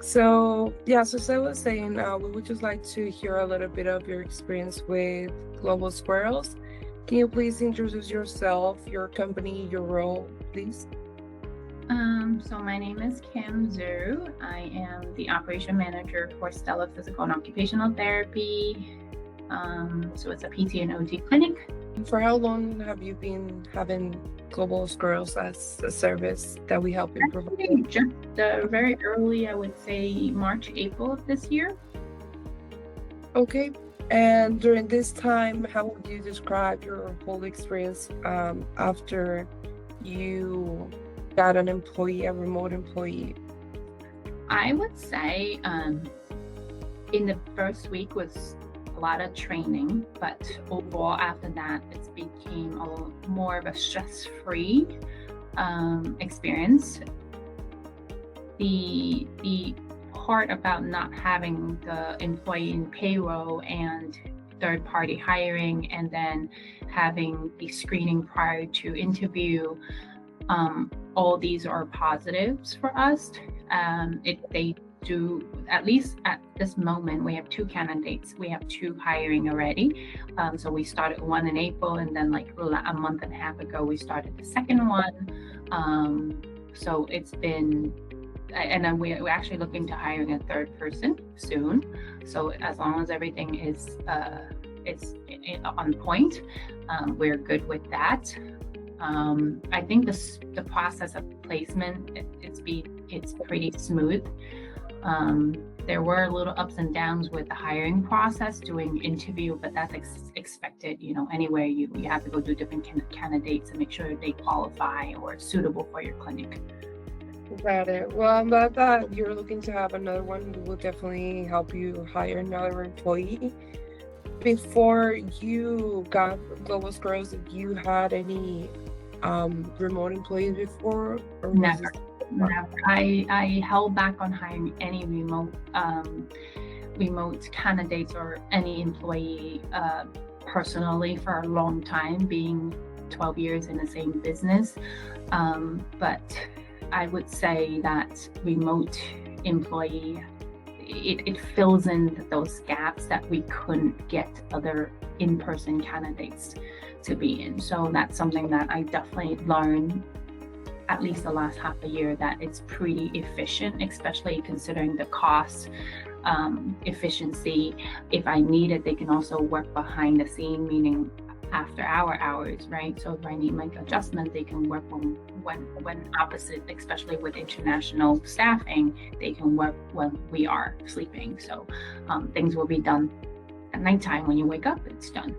So as I was saying, we would just like to hear a little bit of your experience with Global Squirrels. Can you please introduce yourself, your company, your role, please? So my name is Kim Zhu. I am the operation manager for Stella Physical and Occupational Therapy. So it's a PT and OT clinic. For how long have you been having Global Squirrels as a service that we help you provide? Actually, just very early, I would say March, April of this year. Okay. And during this time, how would you describe your whole experience after you got an employee, a remote employee? I would say in the first week was a lot of training, but overall after that, it became more of a stress-free experience. The part about not having the employee in payroll and third-party hiring, and then having the screening prior to interview, all these are positives for us. They do, at least at this moment, we have 2 candidates. We have 2 hiring already. So we started one in April, and then like a month and a half ago, we started the second one. So it's been, and then we're actually looking to hiring a third person soon. So as long as everything is on point, we're good with that. I think the process of placement, it's pretty smooth. There were little ups and downs with the hiring process, doing interview, but that's expected. Anywhere you have to go do different candidates and make sure they qualify or suitable for your clinic. Got it. Well, I'm glad that you're looking to have another one. We will definitely help you hire another employee. Before you got Global Squirrels, did you had any remote employees before, or was Never. this? Never. I held back on hiring any remote candidates or any employee personally for a long time, being 12 years in the same business. But I would say that remote employee, it fills in those gaps that we couldn't get other in-person candidates to be in. So that's something that I definitely learned, at least the last half a year, that it's pretty efficient, especially considering the cost, efficiency. If I need it, they can also work behind the scene, meaning after our hours, right? So if I need like adjustment, they can work when opposite, especially with international staffing, they can work when we are sleeping. So things will be done at nighttime. When you wake up, it's done.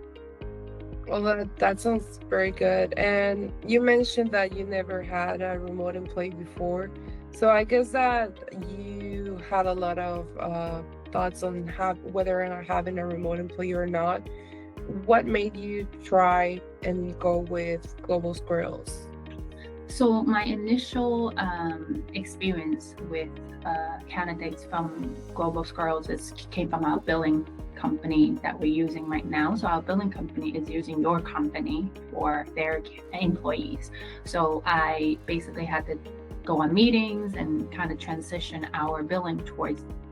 Well, that sounds very good. And you mentioned that you never had a remote employee before. So I guess that you had a lot of thoughts on whether or not having a remote employee or not. What made you try and go with Global Squirrels? So my initial experience with candidates from Global Squirrels came from our billing company that we're using right now. So our billing company is using your company for their employees. So I basically had to go on meetings and kind of transition our billing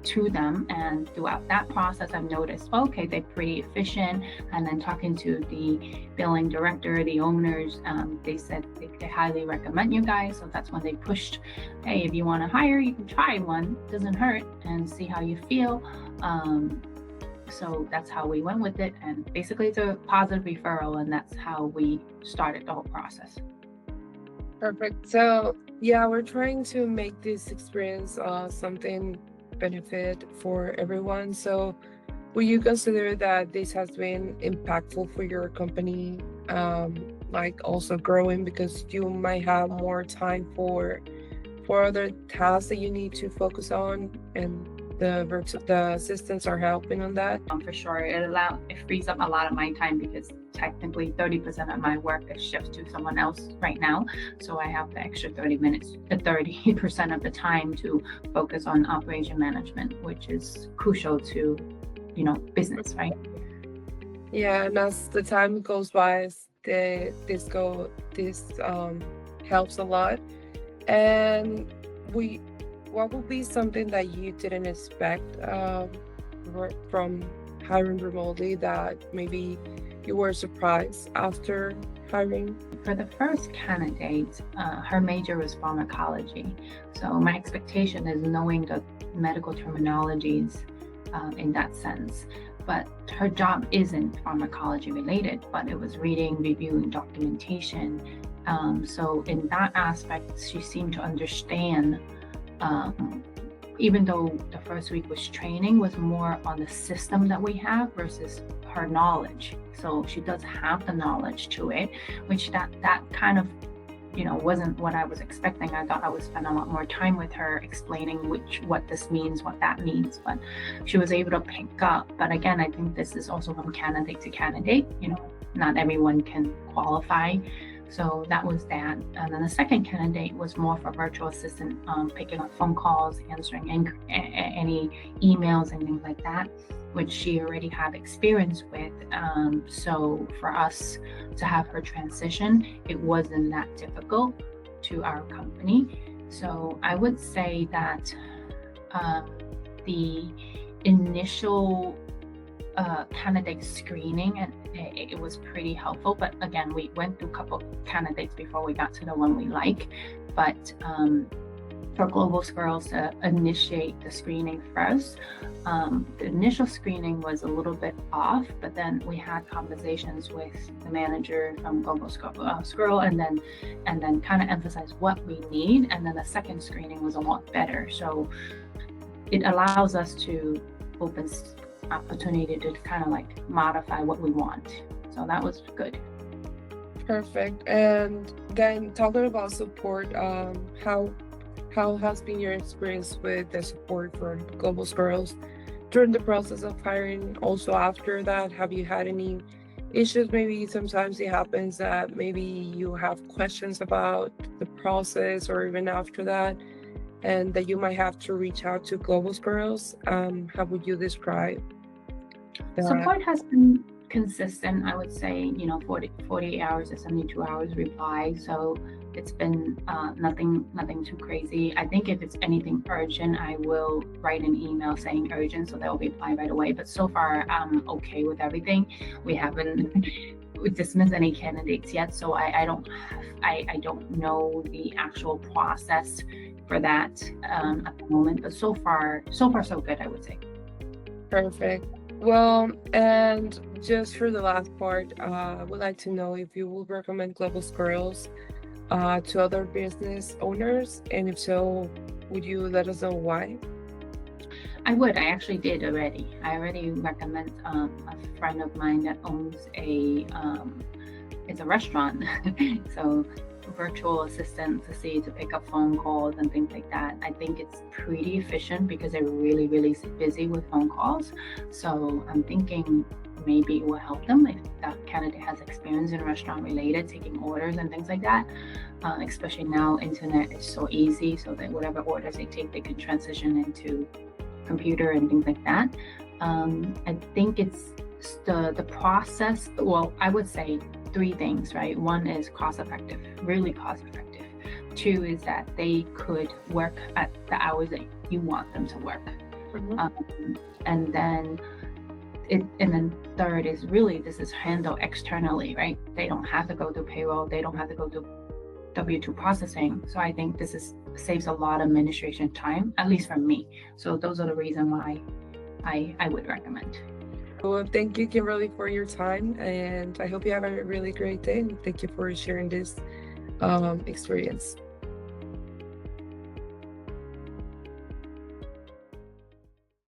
to them. And throughout that process, I've noticed, okay, they're pretty efficient. And then talking to the billing director, the owners, they said they highly recommend you guys. So that's when they pushed, hey, if you want to hire, you can try one, doesn't hurt, and see how you feel. So that's how we went with it. And basically it's a positive referral, and that's how we started the whole process. Perfect. So yeah, we're trying to make this experience something benefit for everyone. So will you consider that this has been impactful for your company, like also growing, because you might have more time for other tasks that you need to focus on, and the assistants are helping on that? For sure, it frees up a lot of my time, because technically 30% of my work is shifted to someone else right now. So I have the extra 30% of the time to focus on operation management, which is crucial to, business, right? Yeah, and as the time goes by, this helps a lot. And what would be something that you didn't expect from hiring remotely that maybe you were surprised after hiring? For the first candidate, her major was pharmacology. So my expectation is knowing the medical terminologies in that sense. But her job isn't pharmacology related, but it was reading, reviewing documentation. So in that aspect, she seemed to understand, um, even though the first week was training, was more on the system that we have versus her knowledge. So she does have the knowledge to it, which that kind of wasn't what I was expecting. I thought I would spend a lot more time with her explaining what this means, what that means, but she was able to pick up. But again, I think this is also from candidate to candidate. Not everyone can qualify. So that was that. And then the second candidate was more for virtual assistant, picking up phone calls, answering any emails and things like that, which she already had experience with. So for us to have her transition, it wasn't that difficult to our company. So I would say that the initial candidate screening, and it was pretty helpful. But again, we went through a couple candidates before we got to the one we like. But for Global Girls to initiate the screening first, the initial screening was a little bit off, but then we had conversations with the manager from Global Girl, and then kind of emphasize what we need, and then the second screening was a lot better. So it allows us to open opportunity to kind of like modify what we want. So that was good. Perfect. And then talking about support, how has been your experience with the support for Global Girls during the process of hiring? Also after that, have you had any issues? Maybe sometimes it happens that maybe you have questions about the process or even after that, and that you might have to reach out to Global Girls. How would you describe that? Support has been consistent. I would say, 48 hours to 72 hours reply. So it's been nothing too crazy. I think if it's anything urgent, I will write an email saying urgent, so they'll reply right away. But so far, I'm okay with everything. We haven't dismissed any candidates yet, so I don't know the actual process for that at the moment. But so far so good, I would say. Perfect. Well, and just for the last part, I would like to know if you would recommend Global Girls to other business owners, and if so, would you let us know why? I would. I actually did already. I already recommend a friend of mine that owns it's a restaurant. So virtual assistant to pick up phone calls and things like that. I think it's pretty efficient because they're really, really busy with phone calls. So I'm thinking maybe it will help them if that candidate has experience in restaurant related, taking orders and things like that. Especially now, internet is so easy, so that whatever orders they take, they can transition into computer and things like that. I think it's the process. Well, I would say three things, right? One is cost effective, really cost effective. Two is that they could work at the hours that you want them to work. Mm-hmm. And then third is really this is handled externally, right? They don't have to go through payroll, they don't have to go through W-2 processing. So I think this saves a lot of administration time, at least for me. So those are the reasons why I would recommend. Well, thank you, Kimberly, for your time, and I hope you have a really great day. And thank you for sharing this experience.